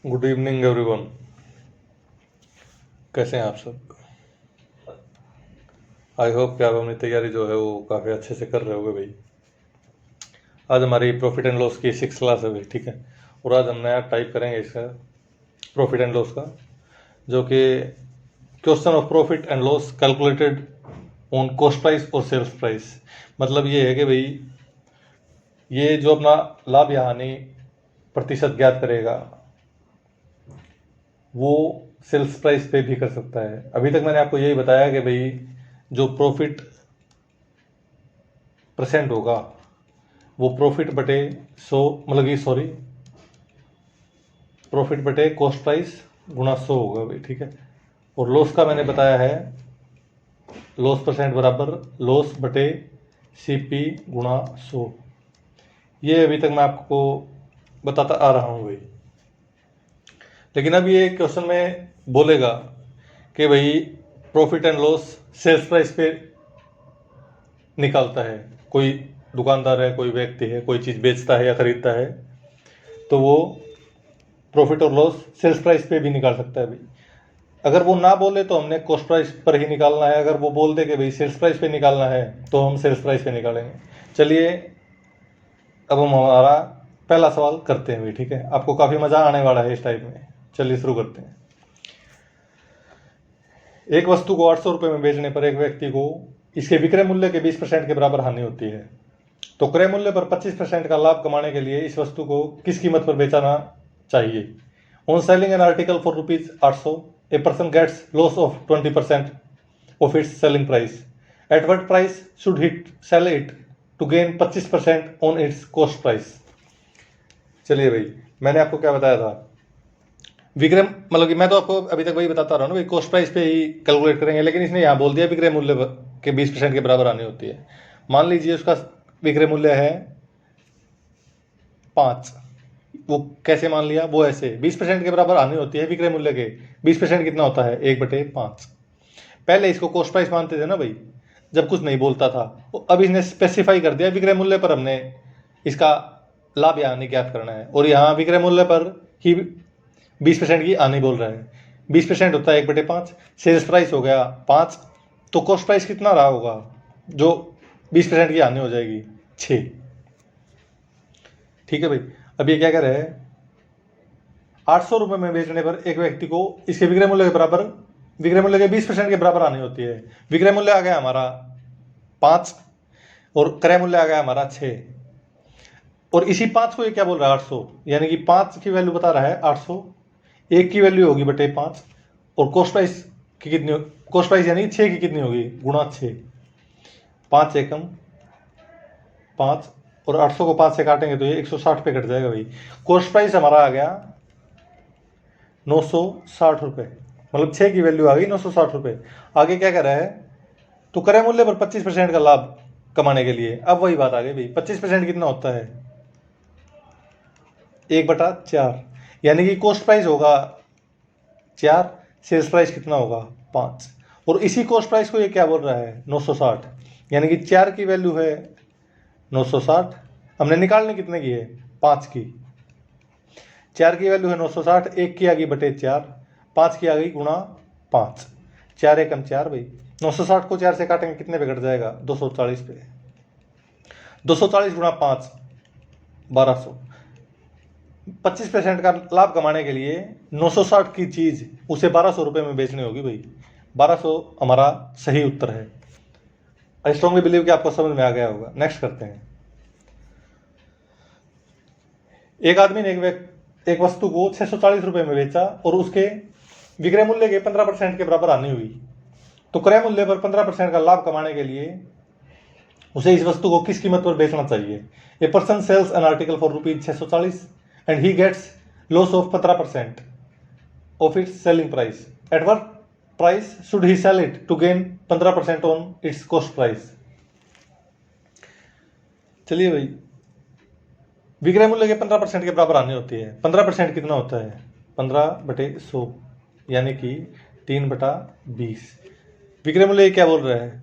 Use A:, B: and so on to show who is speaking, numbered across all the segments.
A: Good evening everyone. कैसे हैं आप सब? आई होप कि आप अपनी तैयारी जो है वो काफ़ी अच्छे से कर रहे होगे भाई। आज हमारी प्रॉफिट एंड लॉस की 6 क्लास है भाई, ठीक है। और आज हम नया टाइप करेंगे इसका प्रॉफिट एंड लॉस का, जो कि question of profit and loss calculated on cost price और सेल्स प्राइस। मतलब ये है कि भाई ये जो अपना लाभ या हानि प्रतिशत ज्ञात करेगा वो सेल्स प्राइस पे भी कर सकता है। अभी तक मैंने आपको यही बताया कि भाई जो प्रॉफिट परसेंट होगा वो प्रॉफिट बटे 100 मतलब कि सॉरी प्रॉफिट बटे कॉस्ट प्राइस गुणा 100 होगा भाई, ठीक है। और लॉस का मैंने बताया है लॉस परसेंट बराबर लॉस बटे CP गुणा 100। ये अभी तक मैं आपको बताता आ रहा हूँ भाई। लेकिन अब ये क्वेश्चन में बोलेगा कि भाई profit and loss sales price पे निकालता है। कोई दुकानदार है, कोई व्यक्ति है, कोई चीज़ बेचता है या खरीदता है, तो वो प्रॉफिट और लॉस सेल्स प्राइस पे भी निकाल सकता है भाई। अगर वो ना बोले तो हमने कॉस्ट प्राइस पर ही निकालना है, अगर वो बोल दे कि भाई सेल्स प्राइस पे निकालना है तो हम सेल्स प्राइस पे निकालेंगे। चलिए अब हम हमारा पहला सवाल करते हैं भाई, ठीक है। आपको काफ़ी मज़ा आने वाला है इस टाइप में। चलिए शुरू करते हैं। एक वस्तु को 800 रुपये में बेचने पर एक व्यक्ति को इसके विक्रय मूल्य के 20% के बराबर हानि होती है। तो क्रय मूल्य पर 25% का लाभ कमाने के लिए इस वस्तु को किस कीमत पर बेचना चाहिए? On selling an article for ₹800 a person gets loss of 20% of its selling price. At what price should he sell it to gain 25% on its cost price? चलिए भाई, मैंने आपको क्या बताया था, विक्रय मतलब कि मैं तो आपको अभी तक वही बताता रहा हूँ ना भाई, कॉस्ट प्राइस पे ही कैलकुलेट करेंगे। लेकिन इसने यहाँ बोल दिया विक्रय मूल्य के 20% के बराबर आनी होती है। मान लीजिए उसका विक्रय मूल्य है 5। वो कैसे मान लिया? वो ऐसे 20% के बराबर आनी होती है विक्रय मूल्य के। 20% कितना होता है? 1/5। पहले इसको कॉस्ट प्राइस मानते थे ना भाई, जब कुछ नहीं बोलता था। अब इसने स्पेसिफाई कर दिया विक्रय मूल्य पर हमने इसका लाभ या हानि ज्ञात करना है, और यहाँ विक्रय मूल्य पर ही 20% की हानि बोल रहा है। 20% होता है 1/5। सेल्स प्राइस हो गया 5, तो कॉस्ट प्राइस कितना रहा होगा जो 20% की हानि हो जाएगी? 6। ठीक है भाई। अब ये क्या कह रहे हैं, 800 रुपये में बेचने पर एक व्यक्ति को इसके विक्रय मूल्य के बराबर विक्रय मूल्य के 20% के बराबर आनी होती है। विक्रय मूल्य आ गया हमारा 5 और क्रय मूल्य आ गया हमारा 6। और इसी 5 को ये क्या बोल रहा है? 800, यानी कि 5 की वैल्यू बता रहा है 800। 1 की वैल्यू होगी बटे 5, और कॉस्ट प्राइस की कितनी, कॉस्ट प्राइस यानी 6 की कितनी होगी? गुणा 6। 5 एकम 5, और 800 को 5 से काटेंगे तो ये 160 पे कट जाएगा भाई। कॉस्ट प्राइस हमारा आ गया 960 रुपये, मतलब 6 की वैल्यू आ गई 960 रुपये। आगे क्या कर रहा है, तो क्रय मूल्य पर 25% का लाभ कमाने के लिए, अब वही बात आ गई भाई, 25% कितना होता है? 1/4, यानी कि कॉस्ट प्राइस होगा 4, सेल्स प्राइस कितना होगा? 5। और इसी कॉस्ट प्राइस को ये क्या बोल रहा है? 960, यानी कि 4 की वैल्यू है 960। हमने निकालने कितने की है? 5 की। 4 की वैल्यू है 960, 1 की आ गई बटे 4, 5 की आ गई गुणा 5। 4 एकम 4 भाई। 960 को 4 से काटेंगे कितने पे कट जाएगा? 240 पे। 240 गुणा 5, 1200। 25% का लाभ कमाने के लिए 960 की चीज उसे 1200 रुपये में बेचनी होगी भाई। 1200 हमारा सही उत्तर है। आई स्ट्रांगली बिलीव कि आपको समझ में आ गया होगा। नेक्स्ट करते हैं। एक आदमी ने एक वस्तु को 640 रुपये में बेचा और उसके विक्रय मूल्य के 15% के बराबर हानि हुई। तो क्रय मूल्य पर 15% का लाभ कमाने के लिए उसे इस वस्तु को किस कीमत पर बेचना चाहिए? A person sales an article for ₹640 and he gets loss of 15% of its selling price. At what price should he sell it to gain 15% on its cost price? चलिए भाई, विक्रय मूल्य के 15% के बराबर आनी होती है। 15% कितना होता है? 15/100, यानी कि 3/20। विक्रय मूल्य क्या बोल रहा है?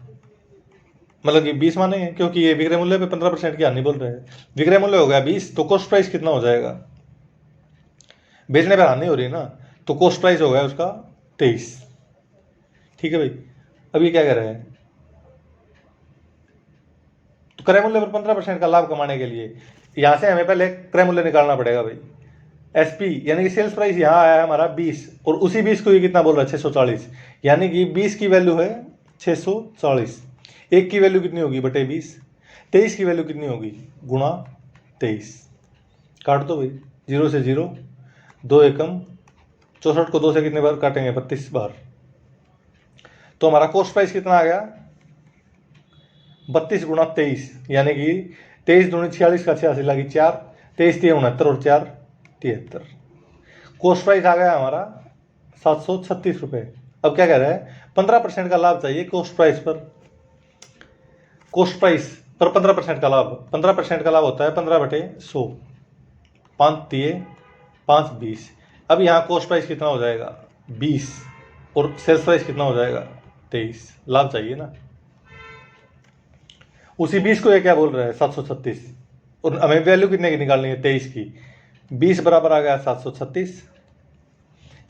A: मतलब कि 20 मानेंगे, क्योंकि ये विक्रय मूल्य पे 15% की हानि बोल रहे हैं। विक्रय मूल्य हो गया 20, तो कॉस्ट प्राइस कितना हो जाएगा? बेचने पर हानि हो रही है ना, तो कॉस्ट प्राइस हो गया उसका 23। ठीक है भाई। अब ये क्या कह रहा है, तो क्रय मूल्य पर 15% का लाभ कमाने के लिए यहां से हमें पहले क्रय मूल्य निकालना पड़ेगा भाई। एसपी यानी कि सेल्स प्राइस यहाँ आया है हमारा 20, और उसी 20 को ये कितना बोल रहा है 640, यानी कि 20 की वैल्यू है 640। एक की वैल्यू कितनी होगी बटे 20, 23 की वैल्यू कितनी होगी गुणा 23। काट दो भाई, 0 से 0, 2 एकम 64 को 2 से कितने बार काटेंगे 32 बार। तो हमारा कॉस्ट प्राइस कितना आ गया 32 गुणा 23, यानी कि 23 दूनी 46 का 86 लगी 4, 23 3 69 और 4 73। कॉस्ट प्राइस आ गया हमारा 736 रुपये। अब क्या कह रहा है 15% का लाभ चाहिए कॉस्ट प्राइस पर। कॉस्ट प्राइस पर 15% का लाभ, 15% का लाभ होता है 15/100, 5 दिए 5 20। अब यहाँ कॉस्ट प्राइस कितना हो जाएगा 20 और सेल्स प्राइस कितना हो जाएगा 23। लाभ चाहिए ना, उसी 20 को ये क्या बोल रहा है 736, और हमें वैल्यू कितने की निकालनी है 23 की। 20 बराबर आ गया 736,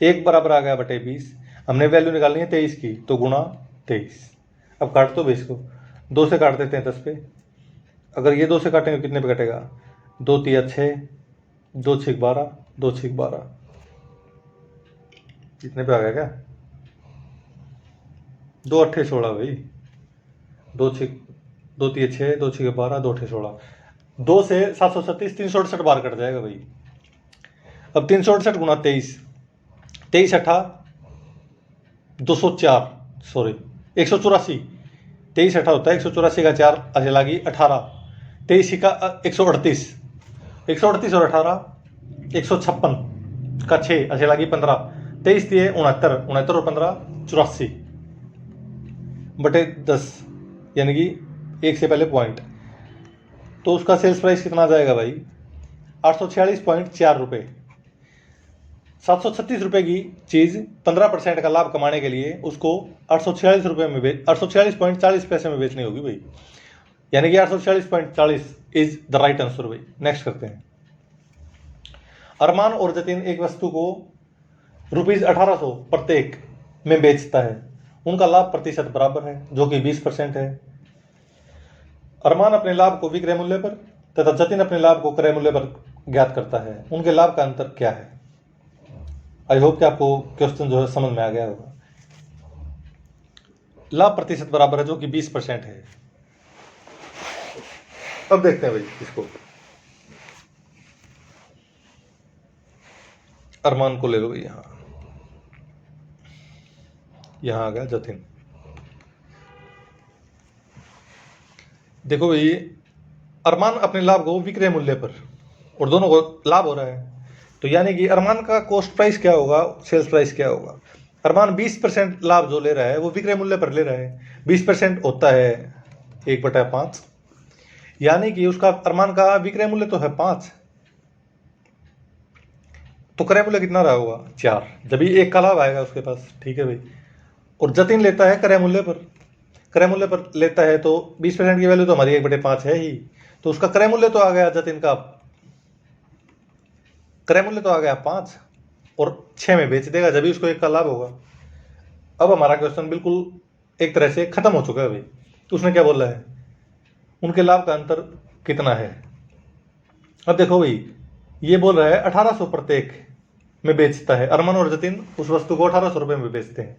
A: 1 बराबर आ गया बटे 20, हमने वैल्यू निकालनी है 23 की, तो गुणा 23। अब काट दो 20 को, 2 से काट देते हैं 10 पे। अगर ये 2 से काटेंगे कितने पे कटेगा 2 तिया 6, 2 6 12, 2 6 12, कितने पे आ गया क्या 2 8 16 भाई, 2 तिया 6, 2 6 12, 2 8 16, 2 से 737 368 बार कट जाएगा भाई। अब 368 गुणा 23, 23 अठा 204, सॉरी 184, 23 अठा होता है 184 का 4 ऐसे लगी 18, 23 का 138, 138 और 18 156 का 6 ऐसे लगी 15, 23 दिए 69, 69 और 15 84 बटे 10, यानी कि 1 से पहले पॉइंट। तो उसका सेल्स प्राइस कितना आ जाएगा भाई 846.4 रुपये। 736 रुपये की चीज़ 15% का लाभ कमाने के लिए उसको 846 रुपये में 846.40 पैसे में बेचनी होगी भाई, यानी कि 846.40 इज द राइट आंसर भाई। नेक्स्ट करते हैं। अरमान और जतिन एक वस्तु को ₹1800 प्रत्येक में बेचता है, उनका लाभ प्रतिशत बराबर है जो कि 20% है। अरमान अपने लाभ को विक्रय मूल्य पर तथा जतिन अपने लाभ को क्रय मूल्य पर ज्ञात करता है, उनके लाभ का अंतर क्या है। आई होप कि आपको क्वेश्चन जो है समझ में आ गया होगा। लाभ प्रतिशत बराबर है जो कि 20% है। अब देखते हैं भाई इसको, अरमान को ले लो भाई, यहां आ गया जतिन। देखो भाई अरमान अपने लाभ को विक्रय मूल्य पर, और दोनों को लाभ हो रहा है, तो यानी कि अरमान का कॉस्ट प्राइस क्या होगा सेल्स प्राइस क्या होगा। अरमान 20% लाभ जो ले रहा है वो विक्रय मूल्य पर ले रहा है, 20% होता है 1/5, यानी कि उसका अरमान का विक्रय मूल्य तो है 5, तो क्रय मूल्य कितना रहा होगा 4, जब भी 1 का लाभ आएगा उसके पास। ठीक है भाई। और जतिन लेता है क्रय मूल्य पर, क्रय मूल्य पर लेता है तो 20% की वैल्यू तो हमारी 1/5 है ही, तो उसका क्रय मूल्य तो आ गया जतिन का, क्रय मूल्य तो आ गया 5 और 6 में बेच देगा जब भी उसको 1 का लाभ होगा। अब हमारा क्वेश्चन बिल्कुल एक तरह से खत्म हो चुका है भाई। तो उसने क्या बोला है उनके लाभ का अंतर कितना है। अब देखो भाई ये बोल रहा है 1800 प्रत्येक में बेचता है, अरमान और जतिन उस वस्तु को 1800 रुपये में बेचते हैं,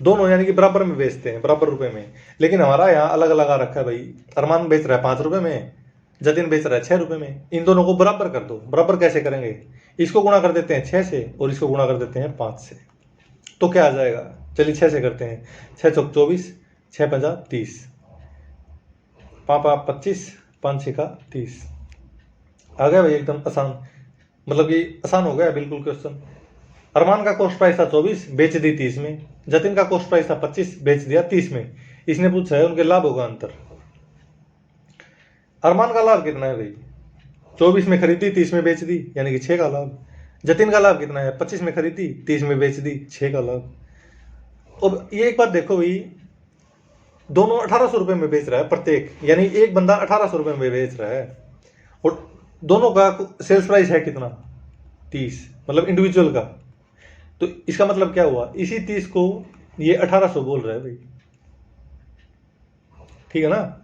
A: दोनों यानी कि बराबर में बेचते हैं, बराबर रुपए में। लेकिन हमारा यहाँ अलग अलग आ रखा है भाई, अरमान बेच रहा है 5 रुपये में, जतिन बेच रहा है 6 रुपये में। इन दोनों को बराबर कर दो। बराबर कैसे करेंगे, इसको गुणा कर देते हैं 6 से और इसको गुणा कर देते हैं 5 से, तो क्या आ जाएगा। चलिए 6 से करते हैं, 6 चौक 24, 6 पंजा 30, 5 5 25, 5 6 30। आ गया भाई एकदम आसान, मतलब कि आसान हो गया बिल्कुल क्वेश्चन। अरमान का कॉस्ट प्राइस था 24, बेच दी 30 में। जतिन का कॉस्ट प्राइस था 25, बेच दिया 30 में। इसने पूछा है उनके लाभों का अंतर। अरमान का लाभ कितना है भाई 24 में खरीदी 30 में बेच दी, यानी कि 6 का लाभ। जतिन का लाभ कितना है 25 में खरीदी 30 में बेच दी, 6 का लाभ। अब ये एक बात देखो भाई, दोनों 1800 रुपये में बेच रहा है प्रत्येक, यानी एक बंदा 1800 रुपये में बेच रहा है और दोनों का सेल्स प्राइस है कितना 30, मतलब इंडिविजुअल का। तो इसका मतलब क्या हुआ, इसी 30 को ये 1800 बोल रहा है भाई, ठीक है ना।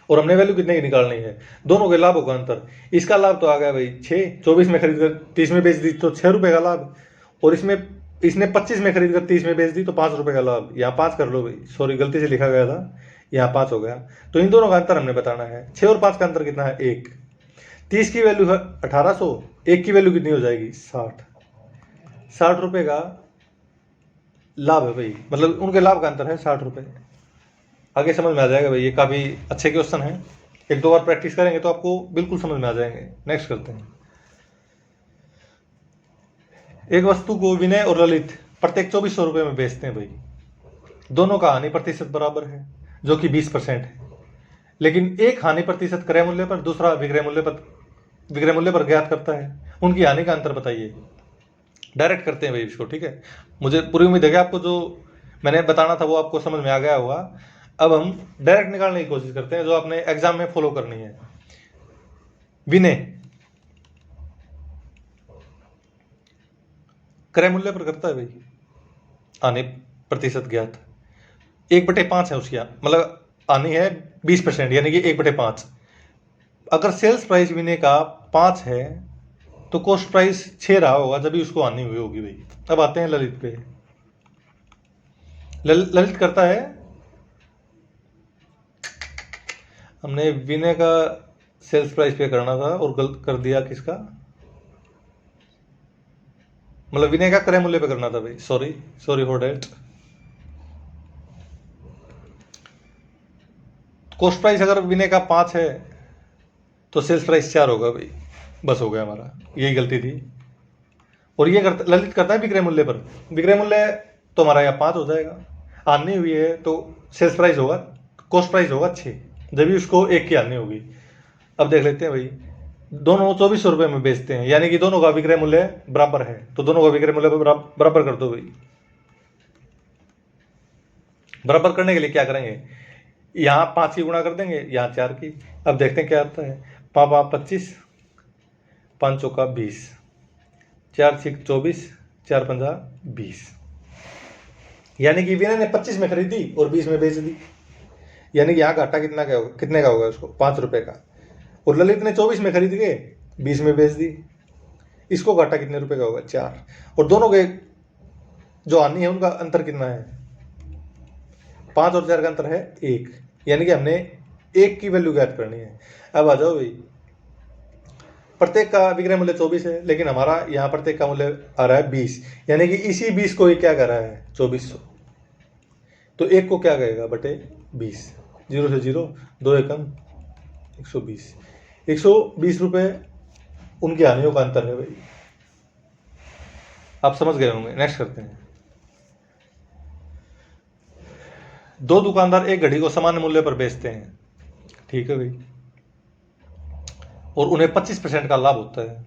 A: और हमने वैल्यू कितने की निकालनी है, दोनों के लाभों का अंतर। इसका लाभ तो आ गया भाई 6, 24 में खरीद कर 30 में बेच दी तो 6 रुपए का लाभ, और इसने 25 में खरीद कर 30 में बेच दी तो 5 रुपए का लाभ। यहाँ 5 कर लो भाई, सॉरी गलती से लिखा गया था, यहाँ 5 हो गया। तो इन दोनों का अंतर हमने बताना है। 6 और 5 का अंतर कितना है, 1। 30 की वैल्यू है 1800, 1 की वैल्यू कितनी हो जाएगी, 60 रुपए का लाभ है भाई, मतलब उनके लाभ का अंतर है 60 रुपए। आगे समझ में आ जाएगा भाई, ये काफ़ी अच्छे क्वेश्चन है, एक दो बार प्रैक्टिस करेंगे तो आपको बिल्कुल समझ में आ जाएंगे। नेक्स्ट करते हैं। एक वस्तु को विनय और ललित प्रत्येक 2400 रुपये में बेचते हैं भाई। दोनों का हानि प्रतिशत बराबर है, जो कि 20% है, लेकिन एक हानि प्रतिशत क्रय मूल्य पर, दूसरा विक्रय मूल्य पर ज्ञात करता है। उनकी हानि का अंतर बताइए। डायरेक्ट करते हैं भाई इसको, ठीक है। मुझे पूरी उम्मीद है कि आपको जो मैंने बताना था वो आपको समझ में आ गया होगा। अब हम डायरेक्ट निकालने की कोशिश करते हैं, जो आपने एग्जाम में फॉलो करनी है। विनय क्रय मूल्य पर करता है भाई, हानि प्रतिशत ज्ञात 1/5 है उसकी, मतलब हानि है 20%, यानी कि 1/5। अगर सेल्स प्राइस विनय का 5 है तो कॉस्ट प्राइस 6 रहा होगा, जब भी उसको हानि हुई होगी भाई। अब आते हैं ललित पे। ललित करता है, हमने विनय का सेल्स प्राइस पे करना था और गलत कर दिया किसका, मतलब विनय का क्रय मूल्य पे करना था भाई, sorry for date. Cost price अगर विनय का 5 है तो सेल्स प्राइस 4 होगा भाई, बस हो गया हमारा, यही गलती थी। और ये ललित करता है विक्रय मूल्य पर। विक्रय मूल्य तो हमारा यहाँ 5 हो जाएगा, हानि हुई है तो सेल्स प्राइस होगा, कॉस्ट प्राइस होगा 6, जब भी उसको 1 की हानि होगी। अब देख लेते हैं भाई, दोनों 2400 रुपये में बेचते हैं, यानी कि दोनों का विक्रय मूल्य बराबर है, तो दोनों का विक्रय मूल्य बराबर कर दो भाई। बराबर करने के लिए क्या करेंगे, यहाँ 5 की गुणा कर देंगे, यहाँ 4 की। अब देखते हैं क्या आता है। 5 25, 5 चौका 20, 4 6 24, 4 पंजा 20, यानी कि विनय ने 25 में खरीदी और 20 में बेच दी, यानी कि यहाँ घाटा कितने का होगा उसको, 5 रुपए का। और ललित ने 24 में खरीद के 20 में बेच दी, इसको घाटा कितने रुपए का होगा, 4। और दोनों के जो हानि है उनका अंतर कितना है, 5 और 4 का अंतर है 1, यानी कि हमने 1 की वैल्यू ज्ञात करनी है। अब आ जाओ भाई, प्रत्येक का विक्रय मूल्य 24 है, लेकिन हमारा यहाँ प्रत्येक का मूल्य आ रहा है 20, यानी कि इसी 20 को ये क्या कर रहा है, 2400। तो 1 को क्या कहेगा, बटे 20, 0 से 0, 2 एकम 120, 120 रुपये उनकी हानियों का अंतर है भाई। आप समझ गए होंगे। नेक्स्ट करते हैं। दो दुकानदार एक घड़ी को समान मूल्य पर बेचते हैं, ठीक है भाई, और उन्हें 25% का लाभ होता है,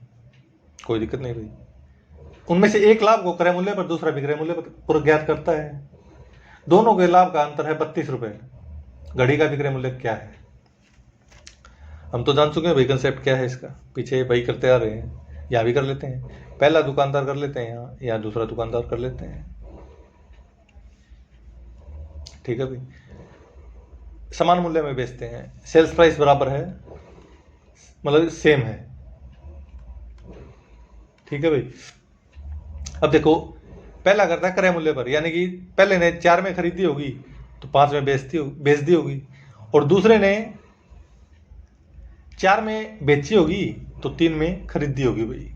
A: कोई दिक्कत नहीं भाई। उनमें से एक लाभ को क्रय मूल्य पर, दूसरा विक्रय मूल्य पर ज्ञात करता है। दोनों के लाभ का अंतर है 32 रुपये। घड़ी का विक्रय मूल्य क्या है, हम तो जान चुके हैं भाई कंसेप्ट क्या है इसका, पीछे भाई करते आ रहे हैं, यहाँ भी कर लेते हैं। पहला दुकानदार कर लेते हैं यहाँ दूसरा दुकानदार कर लेते हैं, ठीक है भाई। समान मूल्य में बेचते हैं, सेल्स प्राइस बराबर है, मतलब सेम है, ठीक है भाई। अब देखो, पहला करता है क्रय मूल्य पर, यानी कि पहले ने 4 में खरीदी होगी तो 5 में बेच दी होगी, और दूसरे ने 4 में बेची होगी तो 3 में खरीदी होगी भाई।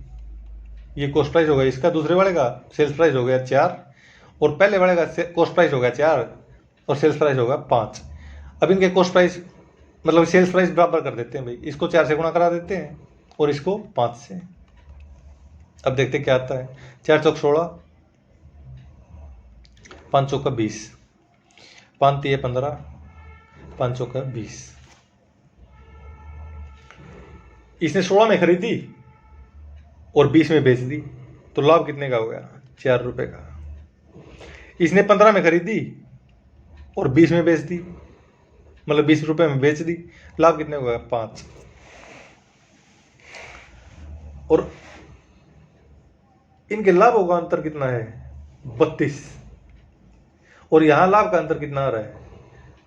A: ये कॉस्ट प्राइस होगा इसका, दूसरे वाले का सेल्स प्राइस हो गया 4, और पहले वाले का कॉस्ट प्राइस होगा 4 और सेल्स प्राइस होगा 5। अब इनके कॉस्ट प्राइस मतलब सेल्स प्राइस बराबर कर देते हैं भाई, इसको 4 से गुणा करा देते हैं और इसको 5 से। अब देखते हैं क्या आता है, 4 चौक 16, 5 चौका 20, 5 तिये 15, 5 चौका 20। इसने 16 में खरीदी और 20 में बेच दी, तो लाभ कितने का हो गया, 4 रुपये का। इसने 15 में खरीदी और 20 में बेच दी, मतलब 20 रुपये में बेच दी, लाभ कितने का होगा, 5। और इनके लाभों का अंतर कितना है 32, और यहां लाभ का अंतर कितना आ रहा है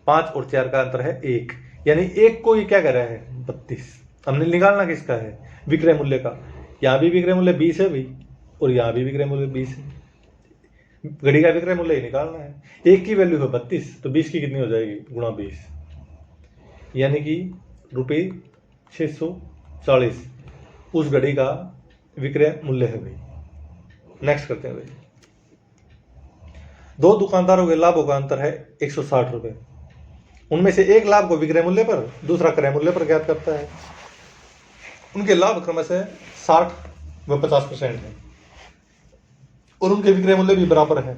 A: 5 और 4 का अंतर है 1, यानी 1 को ये क्या कर रहा है 32। हमने निकालना किसका है विक्रय मूल्य का। यहां भी विक्रय मूल्य 20 है भाई, और यहां भी विक्रय मूल्य 20 है। घड़ी का विक्रय मूल्य ही निकालना है। 1 की वैल्यू है 32, तो 20 की कितनी हो जाएगी गुणा 20, यानी कि ₹640 उस घड़ी का विक्रय मूल्य है भाई। नेक्स्ट करते हैं भाई। दो दुकानदारों के लाभों का अंतर है ₹160। उनमें से एक लाभ को विक्रय मूल्य पर, दूसरा क्रय मूल्य पर ज्ञात करता है। उनके लाभ क्रमशः 60 व 50% है, और उनके विक्रय मूल्य भी बराबर है।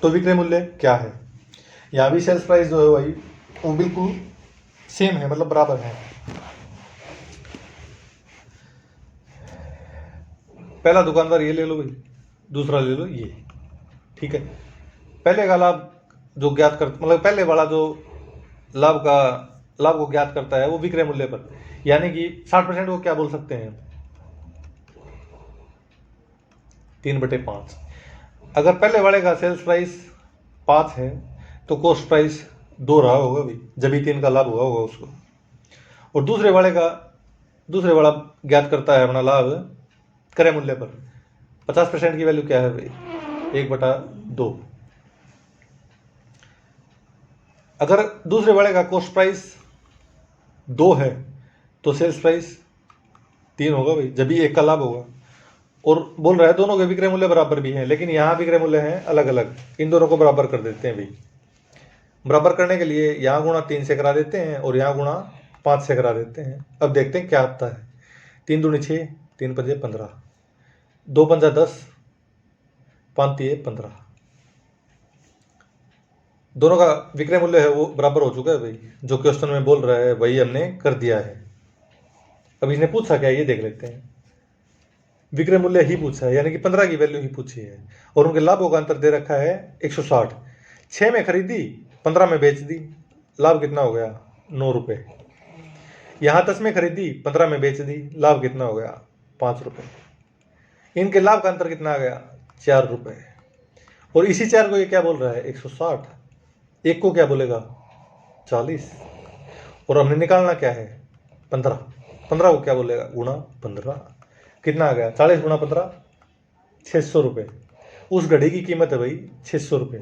A: तो विक्रय मूल्य क्या है। यहां भी सेल्स प्राइस जो है भाई वो बिल्कुल सेम है, मतलब बराबर है। पहला दुकानदार ये ले लो भाई, दूसरा ले लो ये, ठीक है। पहले का लाभ जो ज्ञात कर, मतलब पहले वाला जो लाभ को ज्ञात करता है वो विक्रय मूल्य पर, यानी कि 60% को क्या बोल सकते हैं 3/5। अगर पहले वाले का सेल्स प्राइस 5 है तो कॉस्ट प्राइस 2 रहा होगा भाई, जब ही 3 का लाभ हुआ होगा उसको। और दूसरे वाला ज्ञात करता है अपना लाभ क्रय मूल्य पर। 50% की वैल्यू क्या है भाई 1/2। अगर दूसरे वाले का कॉस्ट प्राइस 2 है तो सेल्स प्राइस 3 होगा भाई, जब भी 1 का लाभ होगा। और बोल रहा है दोनों के विक्रय मूल्य बराबर भी हैं, लेकिन यहाँ विक्रय मूल्य हैं अलग अलग। इन दोनों को बराबर कर देते हैं भाई। बराबर करने के लिए यहाँ गुणा 3 से करा देते हैं और यहाँ गुणा 5 से करा देते हैं। अब देखते हैं क्या आता है। 3 दूनी 6, 3 पंजे 15, 2 पंजा 10, 5 तिये 15। दोनों का विक्रय मूल्य है वो बराबर हो चुका है भाई। जो क्वेश्चन में बोल रहा है वही हमने कर दिया है। अब इसने पूछा क्या ये देख लेते हैं। विक्रय मूल्य ही पूछा है, यानी कि 15 की वैल्यू ही पूछी है, और उनके लाभों का अंतर दे रखा है 160। 6 में खरीदी 15 में बेच दी, लाभ कितना हो गया 9 रुपये। यहाँ 10 में खरीदी 15 में बेच दी, लाभ कितना हो गया 5 रुपये। इनके लाभ का अंतर कितना आ गया 4 रुपये। और इसी 4 को ये क्या बोल रहा है 160, एक को क्या बोलेगा 40, और हमने निकालना क्या है 15। 15 को क्या बोलेगा गुणा 15। कितना आ गया 40 गुणा 15 600 रुपये। उस घड़ी की कीमत है भाई 600 रुपये,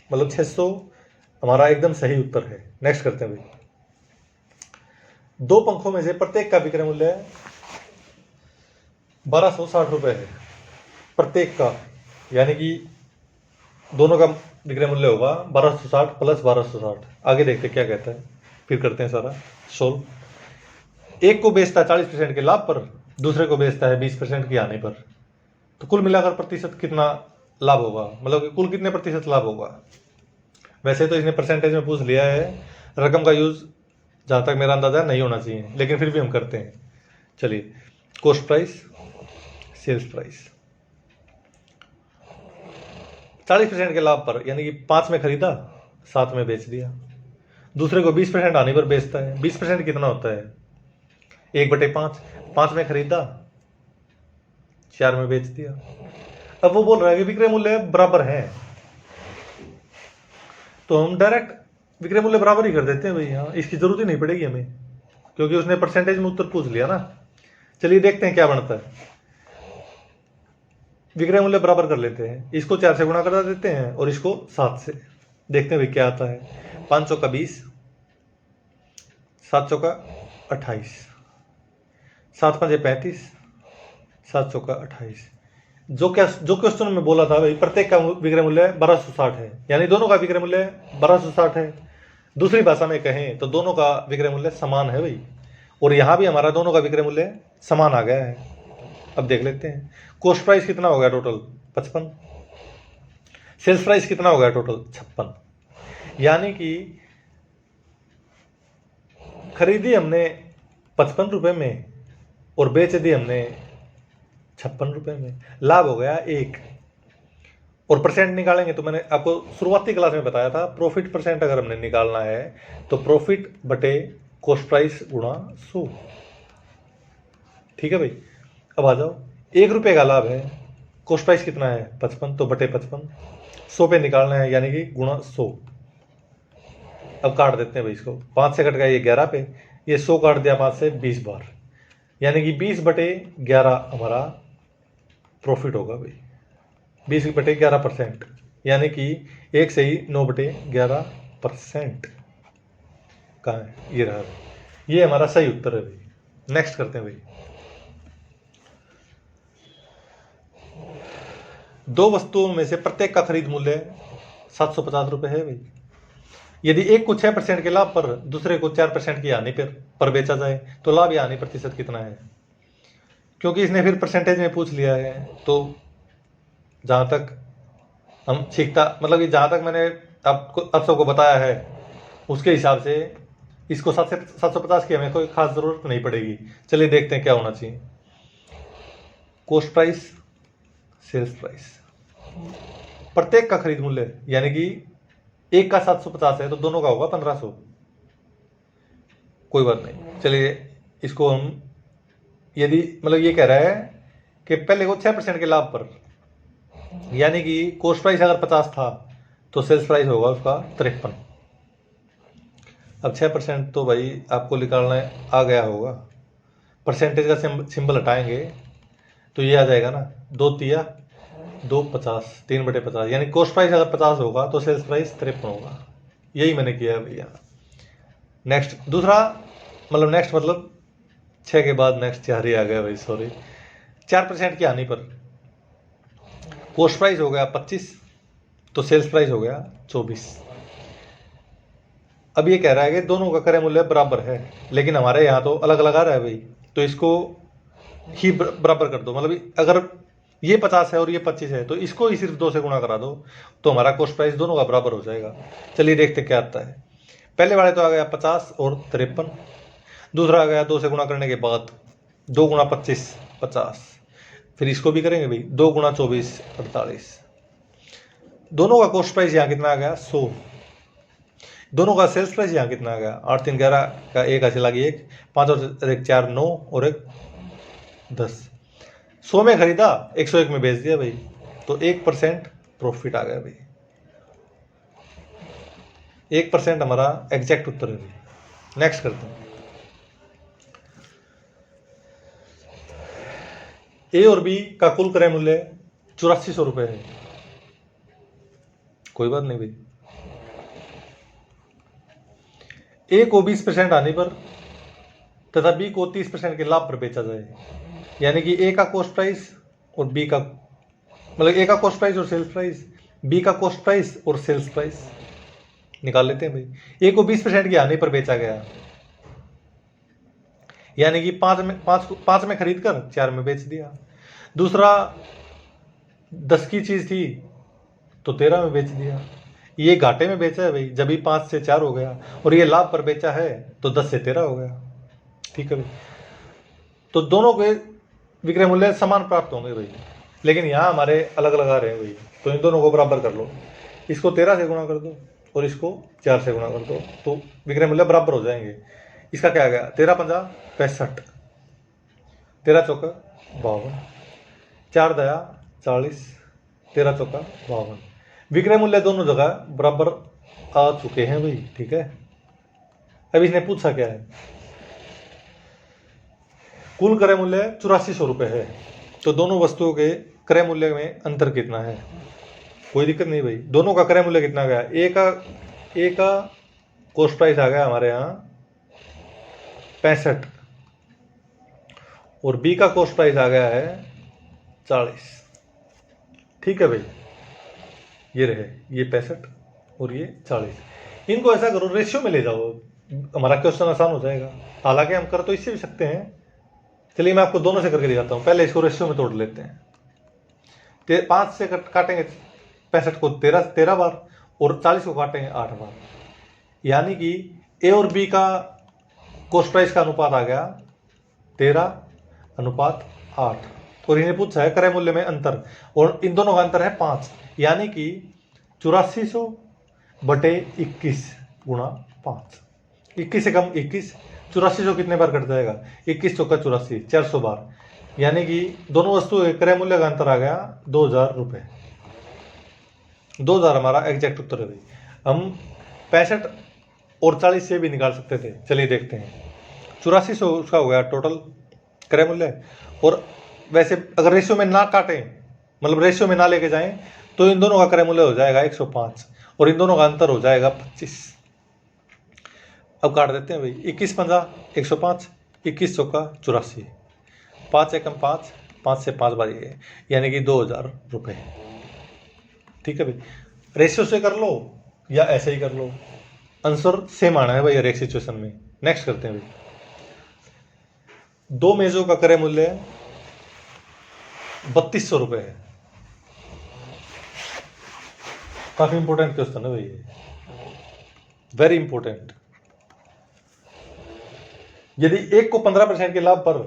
A: मतलब 600 हमारा एकदम सही उत्तर है। नेक्स्ट करते हैं भाई। दो पंखों में से प्रत्येक का विक्रय मूल्य 1260 रुपये है प्रत्येक का, यानी कि दोनों का विक्रय मूल्य होगा 1260 प्लस 1260। आगे देखते क्या कहता है, फिर करते हैं सारा सोल्व। एक को बेचता है 40% के लाभ पर, दूसरे को बेचता है 20% की हानि पर। तो कुल मिलाकर प्रतिशत कितना लाभ होगा, मतलब कुल कितने प्रतिशत लाभ होगा। वैसे तो इसने परसेंटेज में पूछ लिया है, रकम का यूज जहाँ तक मेरा अंदाजा नहीं होना चाहिए, लेकिन फिर भी हम करते हैं। चलिए, कॉस्ट प्राइस सेल्स प्राइस 40% के लाभ पर, यानी कि 5 में खरीदा 7 में बेच दिया। दूसरे को 20% आने पर बेचता है। 20% कितना होता है 1/5। 5 में खरीदा 4 में बेच दिया। अब वो बोल रहा है कि विक्रय मूल्य बराबर है, तो हम डायरेक्ट विक्रय मूल्य बराबर ही कर देते हैं भाई। यहाँ इसकी जरूरत ही नहीं पड़ेगी हमें, क्योंकि उसने परसेंटेज में उत्तर पूछ लिया ना। चलिए देखते हैं क्या बनता है। विक्रय मूल्य बराबर कर लेते हैं, इसको 4 से गुणा करा देते हैं और इसको 7 से। देखते हैं भाई क्या आता है। 5 चौका 20, 7 चौका 28, 7 पंजे 35, 7 चौका 28। जो क्वेश्चन में बोला था भाई, प्रत्येक का विक्रय मूल्य 1260 है, यानी दोनों का विक्रय मूल्य 1260 है। दूसरी भाषा में कहें तो दोनों का विक्रय मूल्य समान है भाई, और यहाँ भी हमारा दोनों का विक्रय मूल्य समान आ गया है। अब देख लेते हैं कॉस्ट प्राइस कितना हो गया टोटल 55, सेल्स प्राइस कितना हो गया टोटल 56। यानी कि खरीदी हमने 55 रुपये में और बेच दी हमने 56 रुपये में, लाभ हो गया 1। और परसेंट निकालेंगे तो मैंने आपको शुरुआती क्लास में बताया था, प्रॉफिट परसेंट अगर हमने निकालना है तो प्रॉफिट बटे कॉस्ट प्राइस गुणा 100। ठीक है भाई। अब आ जाओ, 1 रुपये का लाभ है, कॉस्ट प्राइस कितना है 55, तो बटे 55, 100 पे निकालना है यानी कि गुणा 100। अब काट देते हैं भाई इसको, 5 से कट गया ये 11 पे, ये 100 काट दिया 5 से 20 बार, यानी कि 20/11 हमारा प्रॉफिट होगा भाई, 20/11%, यानी कि 1 से ही 9/11%। कहाँ है, ये रहा भाई, ये हमारा सही उत्तर है भाई। नेक्स्ट करते हैं भाई, 2 वस्तुओं में से प्रत्येक का खरीद मूल्य 750 रुपये है भाई। यदि एक को 6% के लाभ पर दूसरे को 4% की हानि पर बेचा जाए तो लाभ या हानि प्रतिशत कितना है। क्योंकि इसने फिर परसेंटेज में पूछ लिया है, तो जहाँ तक हम सीखता, मतलब कि जहाँ तक मैंने आप सबको बताया है उसके हिसाब से इसको 750 की हमें कोई खास ज़रूरत नहीं पड़ेगी। चलिए देखते हैं क्या होना चाहिए। कॉस्ट प्राइस, सेल्स प्राइस, प्रत्येक का खरीद मूल्य, यानी कि एक का 750 है तो दोनों का होगा 1500। कोई बात नहीं, चलिए इसको हम, यदि मतलब ये कह रहा है कि पहले को 6% के लाभ पर, यानी कि कॉस्ट प्राइस अगर 50 था तो सेल्स प्राइस होगा उसका 53। अब 6% तो भाई आपको निकालना आ गया होगा, परसेंटेज का सिंबल हटाएंगे तो ये आ जाएगा ना, 2 तिया 2 50, 3/50, यानी कॉस्ट प्राइस अगर 50 होगा तो सेल्स प्राइस 53 होगा। यही मैंने किया है भैया। नेक्स्ट दूसरा, नेक्स्ट मतलब 6 के बाद नेक्स्ट 4 ही आ गया भाई, सॉरी। 4% की हानि पर कॉस्ट प्राइस हो गया 25 तो सेल्स प्राइस हो गया 24। अब ये कह रहा है कि दोनों का क्रय मूल्य बराबर है, लेकिन हमारे यहाँ तो अलग अलग आ रहा है भाई, तो इसको ही बराबर कर दो। मतलब अगर ये 50 है और ये 25 है तो इसको ही सिर्फ 2 से गुणा करा दो तो हमारा कॉस्ट प्राइस दोनों का बराबर हो जाएगा। चलिए देखते क्या आता है। पहले वाले तो आ गया 50 और 53, दूसरा आ गया 2 से गुणा करने के बाद 2 गुणा 25 50, फिर इसको भी करेंगे भाई 2 गुणा 24 48। दोनों का कॉस्ट प्राइस यहाँ कितना आ गया 100। दोनों का सेल्स प्राइस यहाँ कितना आ गया 8 3 11 का, एक ऐसे लगी 1 5 और 1 4 9 और 1 10। 100 में खरीदा 101 में बेच दिया भाई, तो 1% प्रॉफिट आ गया भाई। 1% हमारा एग्जैक्ट उत्तर है भाई। नेक्स्ट करते हैं। ए और बी का कुल क्रय मूल्य 8400 रुपये है। कोई बात नहीं भाई, ए को 20% आने पर तथा बी को 30% के लाभ पर बेचा जाए, यानी कि ए का कॉस्ट प्राइस और बी का, ए का कॉस्ट प्राइस और सेल्स प्राइस, बी का कॉस्ट प्राइस और सेल्स प्राइस निकाल लेते हैं भाई। ए को 20% की हानि पर बेचा गया, यानी कि 5 में खरीद कर 4 में बेच दिया। दूसरा 10 की चीज थी तो 13 में बेच दिया। ये घाटे में बेचा है भाई, जब भी 5 से 4 हो गया, और ये लाभ पर बेचा है तो 10 से 13 हो गया। ठीक है भाई, तो दोनों के विक्रय मूल्य समान प्राप्त होंगे भाई, लेकिन यहाँ हमारे अलग अलग आ रहे हैं भाई, तो इन दोनों को बराबर कर लो। इसको 13 से गुणा कर दो और इसको 4 से गुणा कर दो तो विक्रय मूल्य बराबर हो जाएंगे। इसका क्या आ गया 13 50 65, 13 चौका 52, 4 दया 40, 13 चौका 52। विक्रय मूल्य दोनों जगह बराबर आ चुके हैं भाई। ठीक है, अब इसने पूछा क्या है, कुल क्रय मूल्य 8400 रुपये है, तो दोनों वस्तुओं के क्रय मूल्य में अंतर कितना है। कोई दिक्कत नहीं भाई, दोनों का क्रय मूल्य कितना गया, ए का कॉस्ट प्राइस आ गया हमारे यहाँ 65 और बी का कॉस्ट प्राइस आ गया है 40। ठीक है भाई, ये रहे ये 65 और ये 40। इनको ऐसा करो रेशियो में ले जाओ, हमारा क्वेश्चन आसान हो जाएगा। हालांकि हम कर तो इससे भी सकते हैं, चलिए मैं आपको दोनों से करके दिखाता हूँ। पहले इसको रेशियो में तोड़ लेते हैं। 5 से काटेंगे 65 को 13 बार और 40 को काटेंगे 8 बार, यानी कि ए और बी का कॉस्ट प्राइस का अनुपात आ गया 13:8। और इन्हें पूछा है क्रय मूल्य में अंतर, और इन दोनों का अंतर है 5, यानी कि 8400 बटे 21 गुणा 5। 21 से कम 21, 8400 कितने बार कट जाएगा, 21 चौका 84, 400 बार, यानी कि दोनों वस्तु के क्रय मूल्य का अंतर आ गया 2000 रुपये। 2000 हमारा एग्जैक्ट उत्तर है भाई। हम 65 और 40 से भी निकाल सकते थे, चलिए देखते हैं। 8400 उसका हो गया टोटल क्रय मूल्य। और वैसे अगर रेशियो में ना काटें, मतलब रेशियो में ना लेके जाएं, तो इन दोनों का क्रय मूल्य हो जाएगा 105 और इन दोनों का अंतर हो जाएगा 25। अब काट देते हैं भाई। 21 पंजा 105, 21 चौका 84, 5 एकम 5, 5 से 5 बारी है, यानी कि 2000 रुपये। ठीक है भाई, रेशियो से कर लो या ऐसे ही कर लो, आंसर सेम आना है भाई हर एक सिचुएशन में। नेक्स्ट करते हैं भाई। 2 मेजों का क्रय मूल्य 3200 रुपये है। काफी इंपॉर्टेंट क्वेश्चन है भाई, वेरी इंपॉर्टेंट। यदि एक को 15% के लाभ पर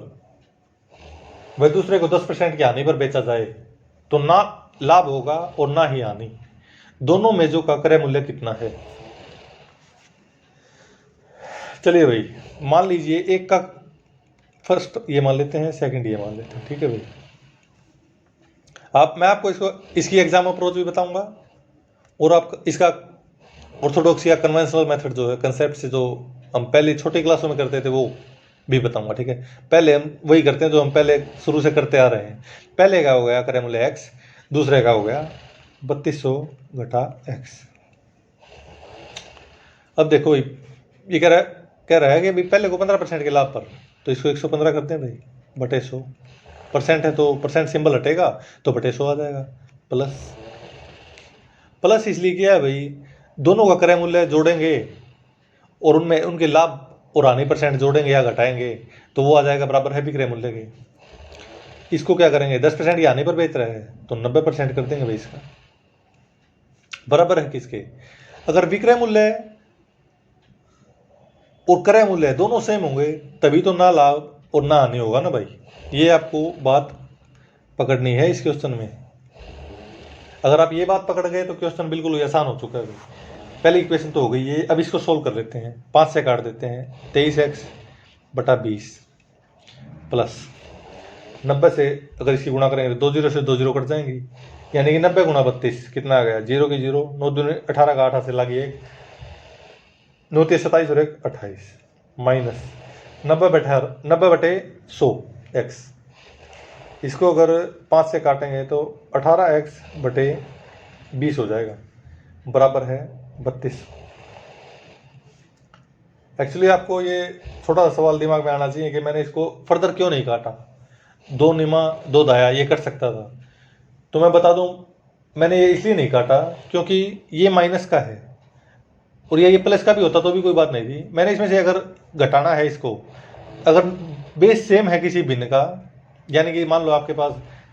A: वह दूसरे को 10% की हानि पर बेचा जाए तो ना लाभ होगा और ना ही हानि। दोनों मेजों का क्रय मूल्य कितना है? चलिए भाई, मान लीजिए एक का फर्स्ट ये मान लेते हैं, सेकंड ये मान लेते हैं। ठीक है भाई, मैं आपको इसकी एग्जाम अप्रोच भी बताऊंगा और आप इसका ऑर्थोडॉक्स या कन्वेंशनल मेथड जो है, कंसेप्ट से जो हम पहले छोटी क्लासों में करते थे वो भी बताऊंगा। ठीक है, पहले हम वही करते हैं जो हम पहले शुरू से करते आ रहे हैं। पहले का हो गया क्रय मूल्य x, दूसरे का हो गया 3200 घटा x। अब देखो भाई, ये कह रहा है कि भाई पहले को 15% के लाभ पर, तो इसको 115 करते हैं भाई बटे 100। परसेंट है तो परसेंट सिंबल हटेगा तो बटे 100 आ जाएगा। प्लस इसलिए किया है भाई, दोनों का क्रय मूल्य जोड़ेंगे और उनमें उनके लाभ और हानि परसेंट जोड़ेंगे या घटाएंगे तो वो आ जाएगा बराबर है विक्रय मूल्य के। इसको क्या करेंगे, 10% की हानि पर बेच रहे हैं तो 90% कर देंगे भाई इसका। बराबर है किसके? अगर विक्रय मूल्य और क्रय मूल्य दोनों सेम होंगे तभी तो ना लाभ और ना हानि होगा ना भाई। ये आपको बात पकड़नी है इस क्वेश्चन में। अगर आप ये बात पकड़ गए तो क्वेश्चन बिल्कुल आसान हो चुका है भाई। पहली इक्वेशन तो हो गई ये। अब इसको सोल्व कर लेते हैं। 5 से काट देते हैं, 23x बटा 20 प्लस 90 से अगर इसकी गुणा करेंगे तो 2 जीरो से 2 जीरो कट जाएंगी, यानी कि 90 गुणा 32 कितना आ गया, 0 की 0, 9 दूनी 18 का 8 से लागी 1, 9 तीस 27 और 1 28 माइनस 90 बटे 100 x। इसको अगर 5 से काटेंगे तो 18x बटे 20 हो जाएगा, बराबर है 32। एक्चुअली आपको ये छोटा सा सवाल दिमाग में आना चाहिए कि मैंने इसको फर्दर क्यों नहीं काटा। 2 निमा 2 दाया ये कट सकता था, तो मैं बता दूं मैंने ये इसलिए नहीं काटा क्योंकि ये माइनस का है और ये प्लस का भी होता तो भी कोई बात नहीं थी। मैंने इसमें से अगर घटाना है इसको, अगर बेस सेम है किसी भिन्न का, यानी कि मान लो आपके पास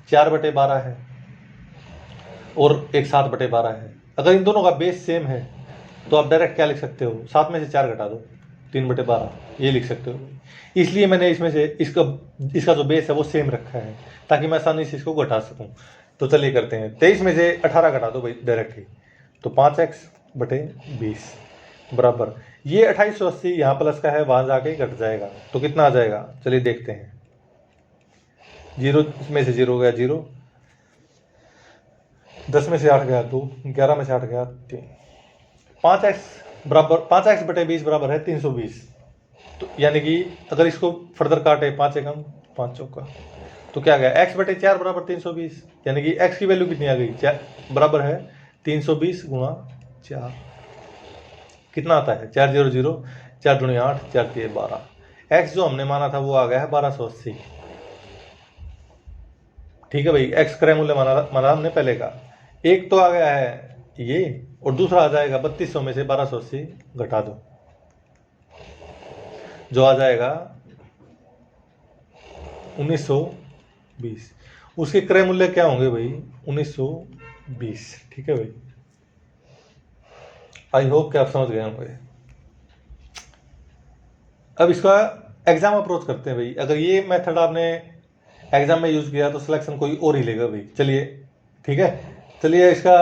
A: 4/12 है और एक 7/12 है, अगर इन दोनों का बेस सेम है तो आप डायरेक्ट क्या लिख सकते हो, 7 में से 4 घटा दो, 3/12 ये लिख सकते हो। इसलिए मैंने इसमें से इसका जो बेस है वो सेम रखा है ताकि मैं आसानी से इसको घटा सकूं। तो चलिए करते हैं। 23 में से 18 घटा दो भाई डायरेक्ट ही, तो 5x बटे 20 बराबर ये 2880 यहाँ प्लस का है, वहां जाके घट जाएगा तो कितना आ जाएगा, चलिए देखते हैं। 0 में से 0 गया 0, 10 में से 8 गया 2, 11 में से 8 गया 3, 5x बटे 20 बराबर है 320। तो यानी कि अगर इसको फर्दर काटे 5 एकम 5 चौका तो क्या गया, x बटे 4 बराबर 320, यानी कि x की वैल्यू कितनी आ गई, बराबर है 320 गुणा 4। कितना आता है 400, 4 दूनी 8, 4 3 12। x जो हमने माना था वो आ गया है 1280। ठीक है भाई, x क्रय मूल्य माना हमने पहले का। एक तो आ गया है ये और दूसरा आ जाएगा 3200 में से 1280 घटा दो, जो आ जाएगा 1920। उसके क्रय मूल्य क्या होंगे भाई, 1920। ठीक है भाई, आई होप कि आप समझ गए होंगे। अब इसका एग्जाम अप्रोच करते हैं भाई। अगर ये मेथड आपने एग्जाम में यूज किया तो सिलेक्शन कोई और ही लेगा भाई। चलिए ठीक है, चलिए इसका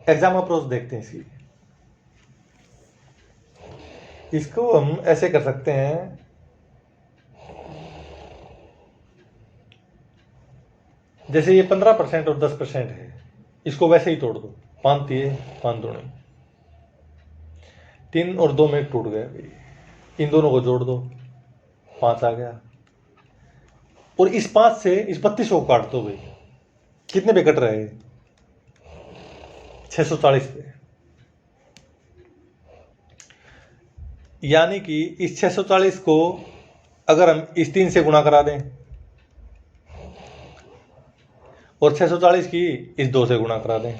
A: एग्जाम अप्रोच देखते हैं। इसको हम ऐसे कर सकते हैं जैसे ये 15% और 10% है, इसको वैसे ही तोड़ दो, 5 दिए 5 दूनी 3 और 2 में टूट गया भाई, इन दोनों को जोड़ दो 5 आ गया। और इस 5 से इस 32 को काट दो भाई, कितने पे कट रहे हैं? 640 पे। यानी कि इस 640 को अगर हम इस 3 से गुणा करा दें और 640 की इस 2 से गुणा करा दें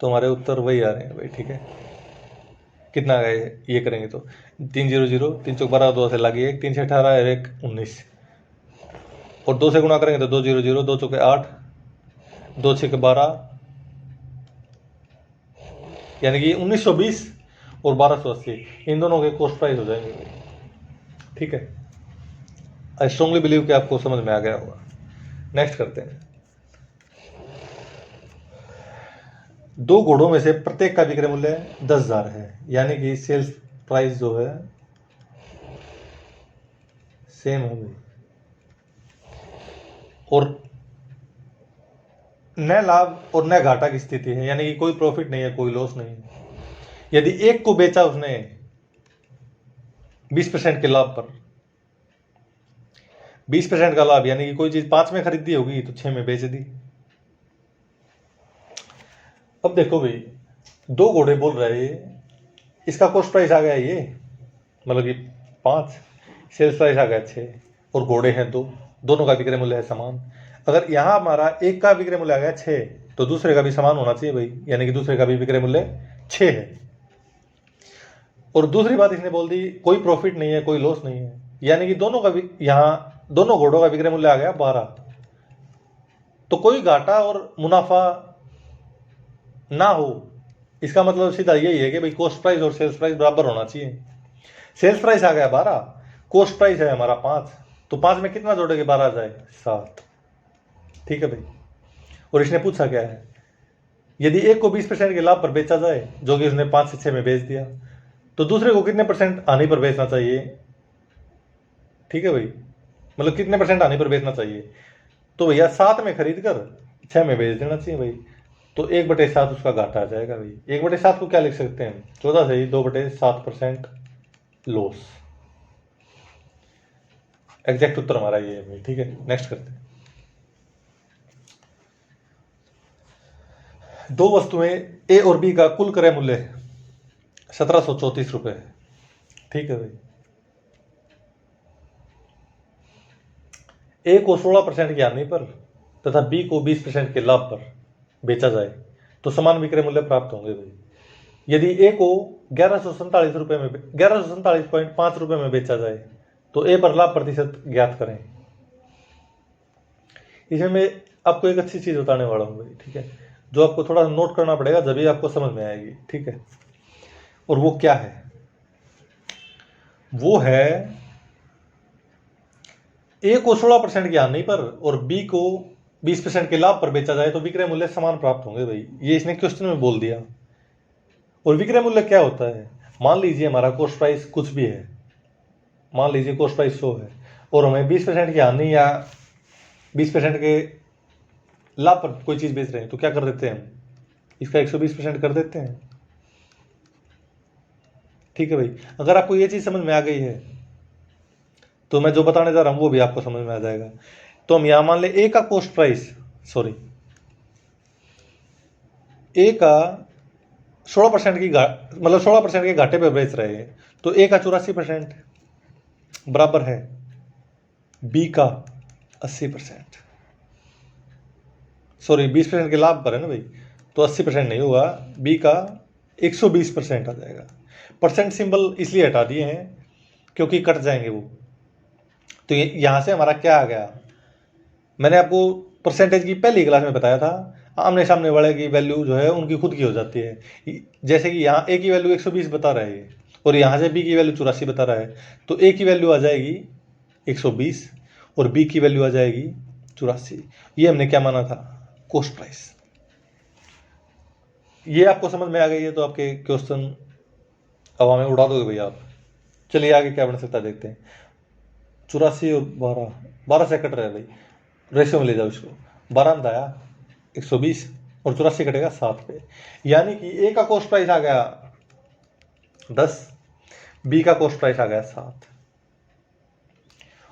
A: तो हमारे उत्तर वही आ रहे हैं भाई। ठीक है, कितना गए ये करेंगे तो 3 0 0 3 चौक 12, 2 से लगी 1, 3 से 18 1 19, और 2 से गुणा करेंगे तो 2 0 0, 2 चौके 8, 2 6 12, यानी कि 1920 और 1280 इन दोनों के कॉस्ट प्राइस हो जाएंगे भाई। ठीक है, आई स्ट्रांगली बिलीव कि आपको समझ में आ गया होगा। नेक्स्ट करते हैं। 2 घोड़ों में से प्रत्येक का विक्रय मूल्य 10,000 है, यानी कि सेल्स प्राइस जो है सेम है भाई, और न लाभ और न घाटा की स्थिति है, यानी कि कोई प्रॉफिट नहीं है, कोई लॉस नहीं है। यदि एक को बेचा उसने 20% के लाभ पर, 20% का लाभ, यानी कि कोई चीज 5 में खरीदी होगी तो 6 में बेच दी। अब देखो भाई, 2 घोड़े बोल रहे हैं, इसका कॉस्ट प्राइस आ गया ये, मतलब कि 5, सेल्स प्राइस आ गया 6, और घोड़े हैं 2, दोनों का विक्रय मूल्य है समान। अगर यहाँ हमारा एक का विक्रय मूल्य आ गया 6, तो दूसरे का भी समान होना चाहिए भाई, यानी कि दूसरे का भी विक्रय मूल्य 6 है। और दूसरी बात इसने बोल दी कोई प्रॉफिट नहीं है, कोई लॉस नहीं है, यानी कि दोनों का भी, यहाँ दोनों घोड़ों का विक्रय मूल्य आ गया 12, तो कोई घाटा और मुनाफा ना हो। इसका मतलब सीधा यही है कि भाई कॉस्ट प्राइस और सेल्स प्राइस बराबर होना चाहिए। सेल्स प्राइस आ गया 12, कॉस्ट प्राइस है हमारा 5, तो 5 में कितना जोड़ेंगे 12 आ जाए 7। ठीक है भाई, और इसने पूछा क्या है, यदि एक को 20% के लाभ पर बेचा जाए, जो कि उसने 5 से 6 में बेच दिया, तो दूसरे को कितने % हानि पर बेचना चाहिए? ठीक है भाई, मतलब कितने % हानि पर बेचना चाहिए? तो भैया 7 में खरीद कर 6 में बेच देना चाहिए भाई, तो 1/7 उसका घाटा आ जाएगा भाई। 1/7 को क्या लिख सकते हैं? 14 से ही 2/7% लॉस। एग्जैक्ट उत्तर हमारा ये है भाई। ठीक है, नेक्स्ट करते हैं। 2 वस्तुएं ए और बी का कुल क्रय मूल्य 1734 रुपए है। ठीक है भाई, ए को 16% की हानि पर तथा बी को 20% के लाभ पर बेचा जाए तो समान विक्रय मूल्य प्राप्त होंगे भाई। यदि ए को 1147 रुपए में 1147.5 रुपए में बेचा जाए तो ए पर लाभ प्रतिशत ज्ञात करें। इसमें मैं आपको एक अच्छी चीज बताने वाला हूँ भाई। ठीक है, जो आपको थोड़ा नोट करना पड़ेगा, जब भी आपको समझ में आएगी। ठीक है, और वो क्या है? वो है ए को 16% की हानि पर और बी को 20% के लाभ पर बेचा जाए तो विक्रय मूल्य समान प्राप्त होंगे भाई। ये इसने क्वेश्चन में बोल दिया। और विक्रय मूल्य क्या होता है? मान लीजिए हमारा कॉस्ट प्राइस कुछ भी है, मान लीजिए कॉस्ट प्राइस 100 है, और हमें 20% की हानि या 20% के लाभ पर कोई चीज बेच रहे हैं, तो क्या कर देते हैं हम? इसका 120% कर देते हैं। ठीक है भाई, अगर आपको ये चीज समझ में आ गई है तो मैं जो बताने जा रहा हूं वो भी आपको समझ में आ जाएगा। तो हम यहां मान ले ए का कॉस्ट प्राइस, सॉरी, ए का 16% की मतलब 16% के घाटे पे बेच रहे हैं, तो ए का 84% बराबर है बी का 80%। सॉरी, 20% के लाभ पर है ना भाई, तो 80% नहीं होगा, बी का 120% आ जाएगा। परसेंट सिंबल इसलिए हटा दिए हैं क्योंकि कट जाएंगे वो। तो यहां से हमारा क्या आ गया? मैंने आपको परसेंटेज की पहली क्लास में बताया था, आमने सामने वाले की वैल्यू जो है उनकी खुद की हो जाती है। जैसे कि यहाँ ए की वैल्यू 120 बता रहा है और यहाँ से बी की वैल्यू 84 बता रहा है, तो ए की वैल्यू आ जाएगी 120 और बी की वैल्यू आ जाएगी 84। ये हमने क्या माना था? Cost price. ये आपको समझ में आ गई है तो आपके क्वेश्चन हवा में उड़ा दोगे भैया आप। चलिए आगे क्या बन सकता है देखते हैं। 84 और 12 से कट रहा है भाई, रेशियो में ले जाओ इसको, 12 में आया 120 और 84 कटेगा 7 पे, यानी कि ए का कॉस्ट प्राइस आ गया 10, बी का कॉस्ट प्राइस आ गया 7,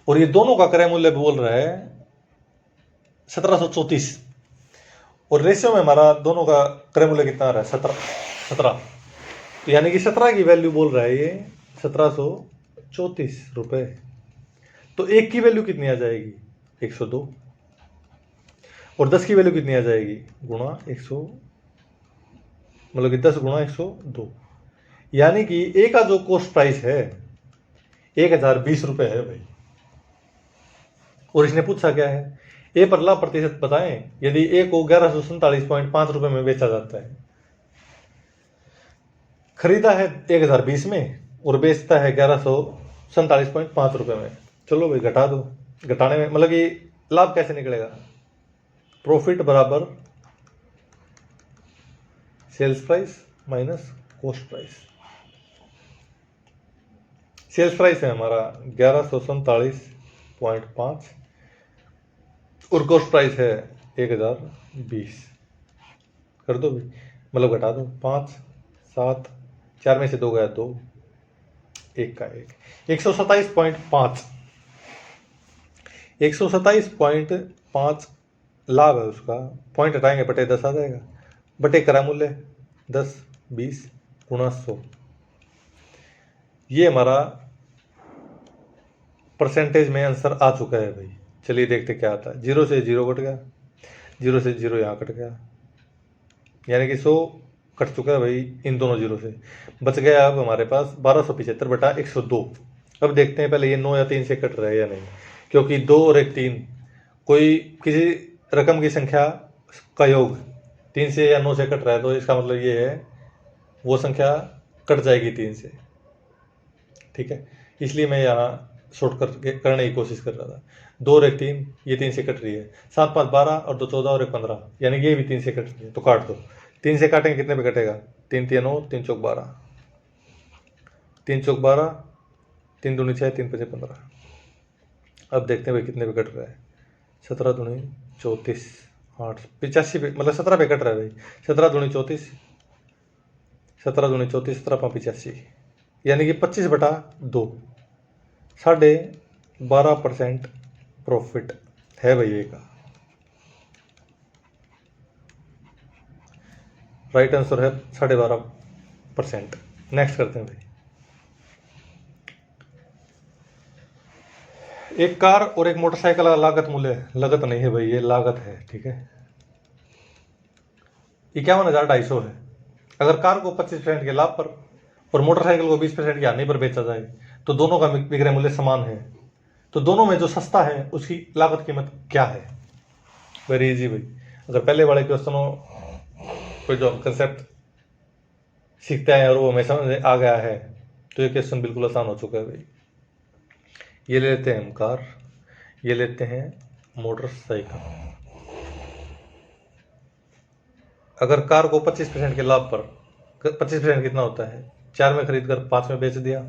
A: और ये दोनों का क्रय मूल्य बोल रहे हैं 1734, और रेशियो में हमारा दोनों का क्रय मूल्य कितना आ रहा है 17, तो यानी कि 17 की वैल्यू बोल रहा है ये 1734 रुपए। तो एक की वैल्यू कितनी आ जाएगी 102, और 10 की वैल्यू कितनी आ जाएगी गुणा 100, मतलब कि 10 गुणा 102, यानी कि ए का जो कॉस्ट प्राइस है 1020 रुपए है भाई। और इसने पूछा क्या है, ए पर लाभ प्रतिशत बताएं यदि ए को 1147.5 रुपए में बेचा जाता है। खरीदा है 1020 में और बेचता है 1147.5 रुपए में। चलो भाई घटा दो, घटाने में मतलब कि लाभ कैसे निकलेगा, प्रॉफिट बराबर sales price minus cost price. Sales price है हमारा 1147.5 और कॉस्ट प्राइस है 1020। कर दो भाई, मतलब घटा दो, 5 7 4 में से 2 गया 2, 1 का 1, 127.5, 127.5 लाभ है उसका, पॉइंट हटाएंगे बटे 10 आ जाएगा, बटे क्रय मूल्य 10 20 गुणा 100। ये हमारा परसेंटेज में आंसर आ चुका है भाई। चलिए देखते क्या आता है। 0 से 0 कट गया, 0 से 0 यहाँ कट गया, यानी कि 100 कट चुका है भाई इन दोनों 0 से। बच गया अब हमारे पास 1275 बटा 102। अब देखते हैं पहले ये 9 या 3 से कट रहा है या नहीं, क्योंकि 2 और 1 3, कोई किसी रकम की संख्या का योग 3 से या 9 से कट रहा है तो इसका मतलब ये है वो संख्या कट जाएगी 3 से, ठीक है। इसलिए मैं यहाँ शॉर्ट करने की कोशिश कर रहा था। 2 और 1 3, ये 3 से कट रही है, 7 5 12 और 2 14 और 1 15, यानी कि ये भी 3 से कट रही है, तो काट दो। 3 से काटेंगे कितने पे कटेगा, 3 3 9, 3 चौक 12, 3 चौक 12, 3 दूनी 6, 3 5 15। अब देखते हैं भाई कितने पे कट रहा है, 17 दूनी 34, 8 85 पे, मतलब 17 पे कट रहा है भाई। 17 दूनी 34, 17 दूनी 34, 17 5 85, यानी कि 25 बटा 2, 12.5% प्रॉफिट है भाई ये का। राइट आंसर है 12.5%। नेक्स्ट करते हैं भाई। एक कार और एक मोटरसाइकिल का लागत मूल्य, लागत नहीं है भाई ये लागत है, ठीक है, 51,250 है। अगर कार को 25% के लाभ पर और मोटरसाइकिल को 20% की हानि पर बेचा जाए तो दोनों का विक्रय मूल्य समान है, तो दोनों में जो सस्ता है उसकी लागत कीमत क्या है। वेरी इजी भाई, अगर पहले वाले क्वेश्चनों कोई जो कंसेप्ट सीखते हैं और वो हमें समझ आ गया है तो ये क्वेश्चन बिल्कुल आसान हो चुका है भाई। ये ले लेते हैं हम कार, ये लेते हैं मोटरसाइकिल। अगर कार को 25% के लाभ पर, 25% कितना होता है, 4 में खरीद कर 5 में बेच दिया,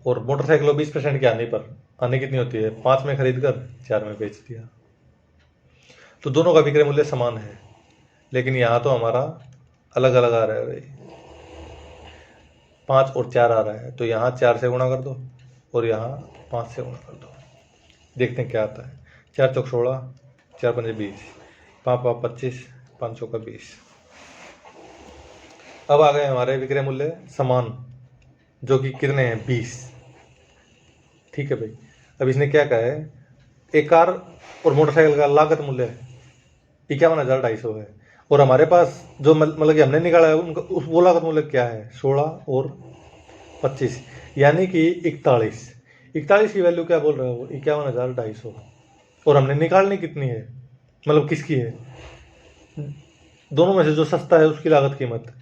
A: और मोटरसाइकिल को 20% की हानि पर, हानि कितनी होती है, 5 में खरीद कर 4 में बेच दिया, तो दोनों का विक्रय मूल्य समान है। लेकिन यहाँ तो हमारा अलग अलग आ रहा है भाई, 5 और 4 आ रहा है, तो यहाँ 4 से गुणा कर दो और यहाँ 5 से गुणा कर दो। देखते हैं क्या आता है। 4 चौक 16, 4 पंजे 20, 5 5 25, 5 चौका 20। अब आ गए हमारे विक्रय मूल्य समान, जो कि कितने हैं 20, ठीक है भाई। अब इसने क्या कहा है, एक कार और मोटरसाइकिल का लागत मूल्य 51,250 है, और हमारे पास जो मतलब कि हमने निकाला है उनका वो लागत मूल्य क्या है, 16 और 25, यानी कि 41 की वैल्यू क्या बोल रहा है वो, 51,250, और हमने निकालनी कितनी है, मतलब किसकी है, दोनों में से जो सस्ता है उसकी लागत कीमत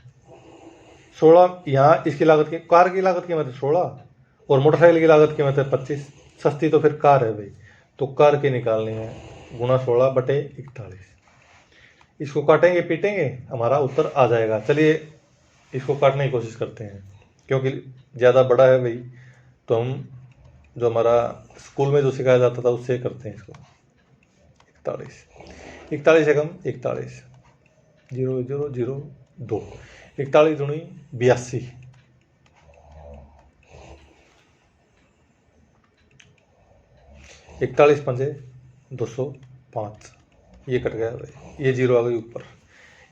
A: 16, यहाँ इसकी लागत की, कार की लागत कीमत है 16 और मोटरसाइकिल की लागत कीमत है 25, सस्ती तो फिर कार है भाई, तो कार की निकालनी है, गुणा 16 बटे 41। इसको काटेंगे पीटेंगे हमारा उत्तर आ जाएगा। चलिए इसको काटने की कोशिश करते हैं, क्योंकि ज़्यादा बड़ा है भाई तो हम जो हमारा स्कूल में जो सिखाया जाता था उससे करते हैं इसको। 41 41 एकम 41 0002 41 दूनी 82 41 पंजे 205 ये कट गया भाई, ये जीरो आ गई ऊपर।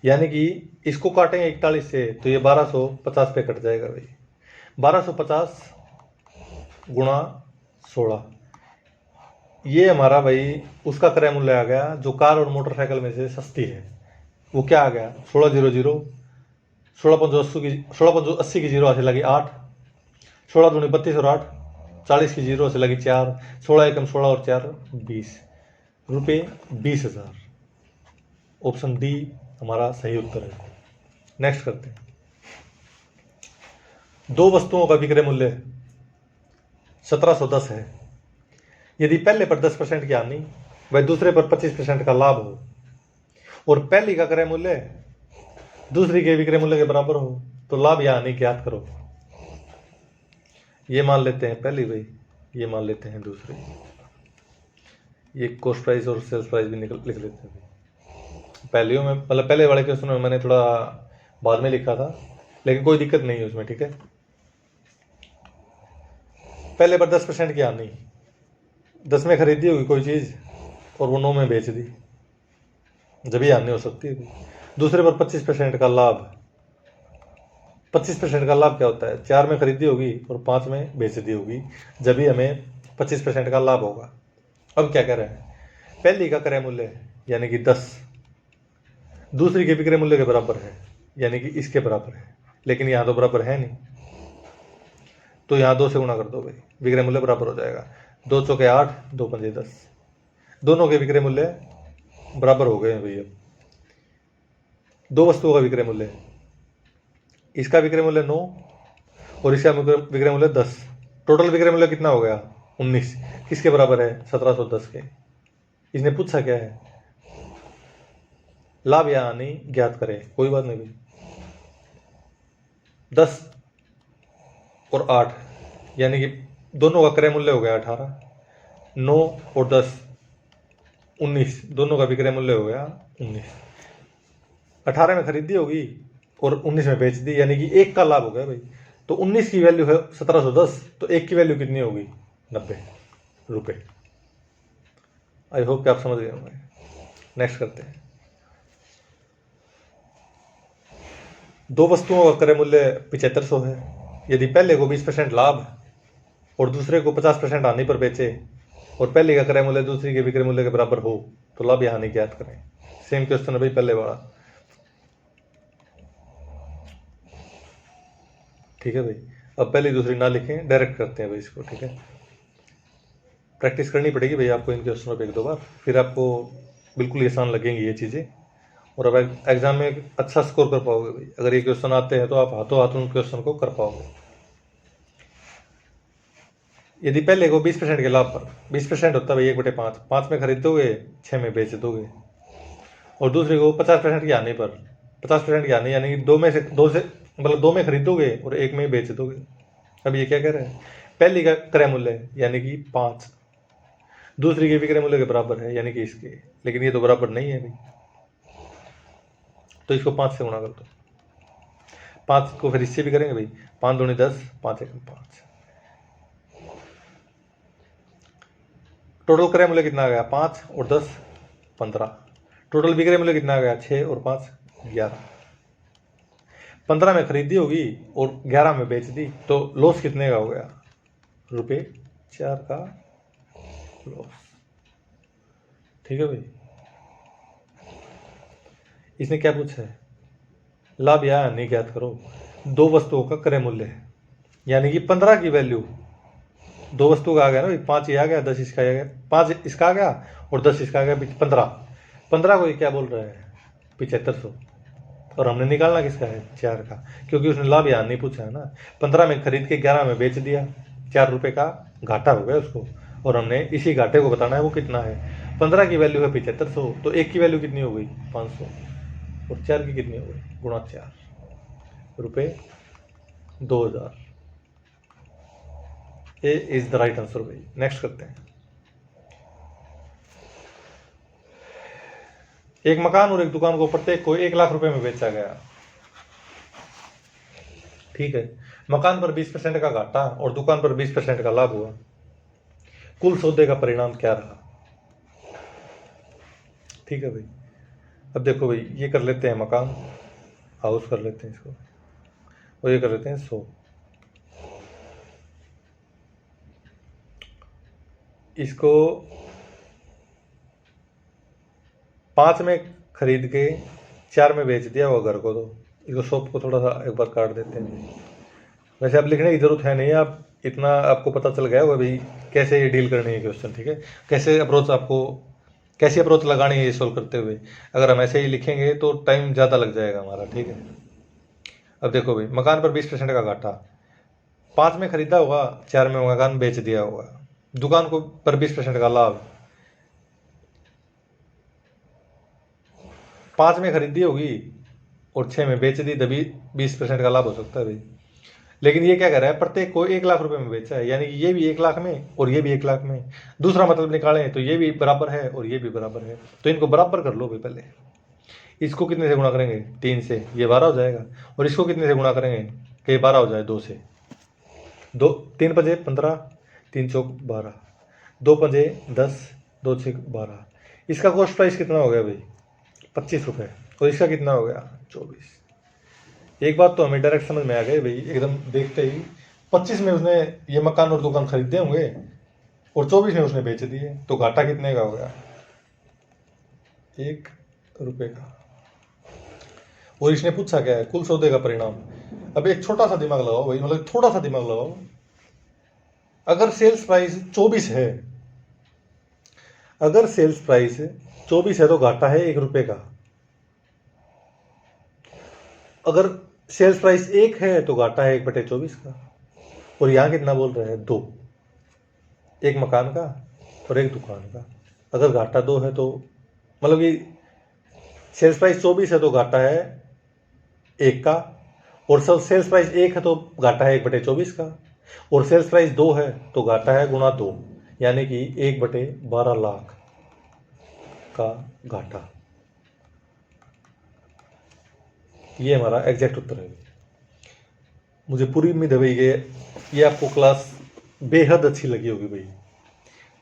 A: यानी कि इसको काटेंगे 41 से तो ये 1250 पे कट जाएगा भाई। 1250 गुणा 16 ये हमारा भाई उसका क्रय मूल्य आ गया जो कार और मोटरसाइकिल में से सस्ती है। वो क्या आ गया 1600 16 की जीरो से लगी 8 16 दूनी 32 और 8 40 की जीरो से लगी 4 16 एकम 16 और 4 20 रुपये 20,000। ऑप्शन डी हमारा सही उत्तर है। नेक्स्ट करते हैं। दो वस्तुओं का विक्रय मूल्य 1710 है। यदि पहले पर 10% की हानि व दूसरे पर 25% का लाभ हो और पहली का क्रय मूल्य दूसरी के विक्रय मूल्य के बराबर हो तो लाभ या हानि ज्ञात करो। ये मान लेते हैं पहली भाई, ये मान लेते हैं दूसरी। ये कॉस्ट प्राइस और सेल्स प्राइस भी लिख लेते हैं भाई। पहले में मतलब पहले वाले क्वेश्चन में मैंने थोड़ा बाद में लिखा था, लेकिन कोई दिक्कत नहीं है उसमें, ठीक है। पहले पर 10% की हानि, 10 में खरीदी होगी कोई चीज़ और वो 9 में बेच दी, जब ही हानि हो सकती है। दूसरे पर 25% का लाभ। 25% का लाभ क्या होता है? 4 में खरीदी होगी और 5 में बेच दी होगी, जब भी हमें 25% का लाभ होगा। अब क्या कह रहे हैं? पहली का क्रय मूल्य यानी कि 10 दूसरी के विक्रय मूल्य के बराबर है, यानी कि इसके बराबर है, लेकिन यहाँ तो बराबर है नहीं, तो यहाँ 2 से गुणा कर दो भाई, विक्रय मूल्य बराबर हो जाएगा। 2 चौके 8, 2 पंजे 10, दोनों के विक्रय मूल्य बराबर हो गए हैं भैया। दो वस्तुओं का विक्रय मूल्य, इसका विक्रय मूल्य 9 और इसका विक्रय मूल्य 10, टोटल विक्रय मूल्य कितना हो गया? 19। किसके बराबर है? 1710 के। इसने पूछा क्या है? लाभ या हानि ज्ञात करें। कोई बात नहीं भाई। 10 और 8 यानी कि दोनों का क्रय मूल्य हो गया 18। 9 और 10 19, दोनों का विक्रय मूल्य हो गया 19। 18 में खरीदी होगी और 19 में बेच दी, यानी कि 1 का लाभ हो गया भाई। तो 19 की वैल्यू है 1710, तो 1 की वैल्यू कितनी होगी? 90 रुपये। आई होप कि आप समझ गए होंगे। नेक्स्ट करते हैं। दो वस्तुओं का क्रय मूल्य 7500 है। यदि पहले को 20% लाभ और दूसरे को 50% हानि पर बेचे और पहले का क्रय मूल्य दूसरी के विक्रय मूल्य के बराबर हो तो लाभ या हानि ज्ञात करें। सेम क्वेश्चन है भाई पहले वाला, ठीक है भाई। अब पहली दूसरी ना लिखें, डायरेक्ट करते हैं भाई इसको, ठीक है। प्रैक्टिस करनी पड़ेगी भाई आपको इन क्वेश्चनों पे 1-2 बार, फिर आपको बिल्कुल आसान लगेंगी ये चीज़ें, और अब एग्जाम में अच्छा स्कोर कर पाओगे भाई। अगर ये क्वेश्चन आते हैं तो आप हाथों हाथ उन क्वेश्चन को कर पाओगे। यदि पहले को 20% के लाभ पर, 20% होता है भाई 1/5, 5 में खरीदोगे 6 में बेच दोगे, और दूसरे को 50% की हानि पर, 50% की हानि यानी कि 2 में खरीदोगे और 1 में बेच दोगे। अब ये क्या कह रहे हैं? पहली का क्रय मूल्य यानी कि 5 दूसरी के विक्रय मूल्य के बराबर है, यानी कि इसके, लेकिन ये तो बराबर नहीं है भाई, तो इसको 5 से गुणा कर दो। 5 को फिर इससे भी करेंगे भाई, 5 दूनी 10, 5 एकम 5। टोटल क्रय मूल्य कितना आ गया? 5 और 10 15। टोटल विक्रय मूल्य कितना आ गया? 6 और 5 11। 15 में खरीदी होगी और 11 में बेच दी, तो लॉस कितने का हो गया? ₹4 का लॉस, ठीक है भाई। इसने क्या पूछा है? लाभ या हानि ज्ञात करो। दो वस्तुओं का क्रय मूल्य है, यानी कि 15 की वैल्यू, दो वस्तु का आ गया ना भाई, 5 ये आ गया, 10 इसका आ गया, 5 इसका आ गया और 10 इसका आ गया, 15 को ये क्या बोल रहा है? 7500। और हमने निकालना किसका है? 4 का, क्योंकि उसने लाभ या हानि पूछा है ना। 15 में खरीद के 11 में बेच दिया, 4 रुपये का घाटा हो गया उसको, और हमने इसी घाटे को बताना है वो कितना है। 15 की वैल्यू है 7500, तो 1 की वैल्यू कितनी हो गई? 500, और 4 की कितनी हो गई? गुणा 4, ₹2000। ए इज द राइट आंसर भाई। नेक्स्ट करते हैं। एक मकान और एक दुकान को प्रत्येक को 1 लाख रुपए में बेचा गया। ठीक है, मकान पर 20% का घाटा और दुकान पर 20% का लाभ हुआ। कुल सौदे का परिणाम क्या रहा? ठीक है भाई, अब देखो भाई, ये कर लेते हैं मकान, हाउस कर लेते हैं इसको, और ये कर लेते हैं 100। इसको 5 में खरीद के 4 में बेच दिया वो घर को, तो इसको 100 को थोड़ा सा एक बार काट देते हैं। वैसे अब लिखने की जरूरत है नहीं, आप इतना आपको पता चल गया होगा भाई कैसे ये डील करनी है क्वेश्चन। ठीक है, कैसे अप्रोच आपको, कैसी अप्रोच लगानी है ये सोल्व करते हुए। अगर हम ऐसे ही लिखेंगे तो टाइम ज़्यादा लग जाएगा हमारा। ठीक है, अब देखो भाई, मकान पर 20% का घाटा, 5 में खरीदा होगा, 4 में मकान बेच दिया होगा। दुकान को पर 20% का लाभ, 5 में खरीदी होगी और 6 में बेच दी, तभी 20% का लाभ हो सकता है भाई। लेकिन ये क्या कर रहा है, प्रत्येक को 1 लाख रुपए में बेचा है, यानी कि ये भी 1 लाख में और ये भी 1 लाख में। दूसरा मतलब निकालें तो ये भी बराबर है और ये भी बराबर है, तो इनको बराबर कर लो भाई। पहले इसको कितने से गुणा करेंगे, 3 से, ये 12 हो जाएगा। और इसको कितने से गुणा करेंगे कि 12 हो जाए, 2 से। 2 3 पंजे 15, 3 चौक 12, 2 पंजे 10, 2 छः 12। इसका कॉस्ट प्राइस कितना हो गया भाई, 25 रुपये। और इसका कितना हो गया, 24। एक बात तो हमें डायरेक्ट समझ में आ गई भाई, एकदम देखते ही। 25 में उसने ये मकान और दुकान खरीदे होंगे और 24 में उसने बेच दिए, तो घाटा कितने का हो गया, 1 रुपये का। और इसने पूछा क्या है, कुल सौदे का परिणाम। अब एक छोटा सा दिमाग लगाओ भाई, मतलब थोड़ा सा दिमाग लगाओ। अगर सेल्स प्राइस 24 है, अगर सेल्स प्राइस 24 है तो घाटा है 1 रुपये का। अगर सेल्स प्राइस 1 है तो घाटा है 1/24 का। और यहाँ कितना बोल रहे हैं, 2, एक मकान का और एक दुकान का। अगर घाटा 2 है तो मतलब कि सेल्स प्राइस 24 है तो घाटा है 1 का, और सब सेल्स प्राइस 1 है तो घाटा है 1/24 का, और सेल्स प्राइस 2 है तो घाटा है गुणा 2, यानी कि 1/12 लाख का घाटा। ये हमारा एग्जैक्ट उत्तर है। मुझे पूरी उम्मीद है भाई ये आपको क्लास बेहद अच्छी लगी होगी भाई।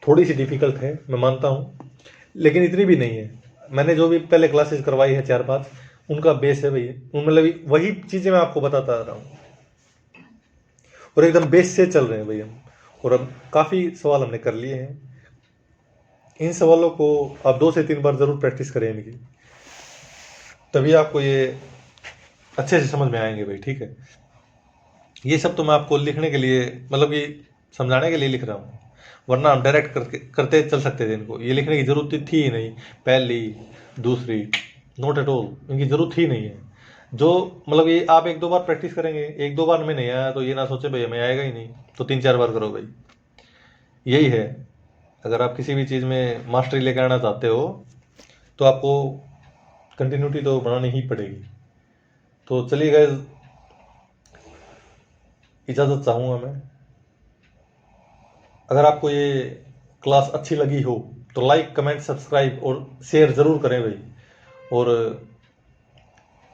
A: थोड़ी सी डिफिकल्ट है मैं मानता हूँ, लेकिन इतनी भी नहीं है। मैंने जो भी पहले क्लासेस करवाई है 4-5, उनका बेस है भाई, मतलब वही चीज़ें मैं आपको बताता आ रहा हूँ और एकदम बेस से चल रहे हैं भाई हम। और अब काफ़ी सवाल हमने कर लिए हैं। इन सवालों को आप 2 से 3 बार ज़रूर प्रैक्टिस करें इनकी, तभी आपको ये अच्छे से समझ में आएंगे भाई। ठीक है, ये सब तो मैं आपको लिखने के लिए, मतलब कि समझाने के लिए लिख रहा हूँ, वरना हम डायरेक्ट करते चल सकते थे इनको। ये लिखने की ज़रूरत थी ही नहीं, पहली दूसरी, नॉट एट ऑल, इनकी ज़रूरत ही नहीं है। जो मतलब ये आप 1-2 बार प्रैक्टिस करेंगे, 1-2 बार में नहीं आया तो ये ना सोचे भाई हमें आएगा ही नहीं, तो 3-4 बार करो भाई। यही है, अगर आप किसी भी चीज़ में मास्टरी लेकर आना चाहते हो तो आपको कंटिन्यूटी तो बनानी ही पड़ेगी। तो चलिए गाइस, इजाज़त चाहूँगा मैं। अगर आपको ये क्लास अच्छी लगी हो तो लाइक, कमेंट, सब्सक्राइब और शेयर ज़रूर करें भाई, और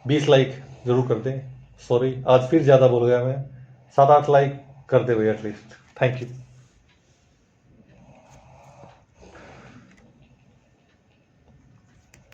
A: 20 लाइक ज़रूर कर दें। सॉरी, आज फिर ज़्यादा बोल गया मैं, 7-8 लाइक कर दे भाई एटलीस्ट। Thank you.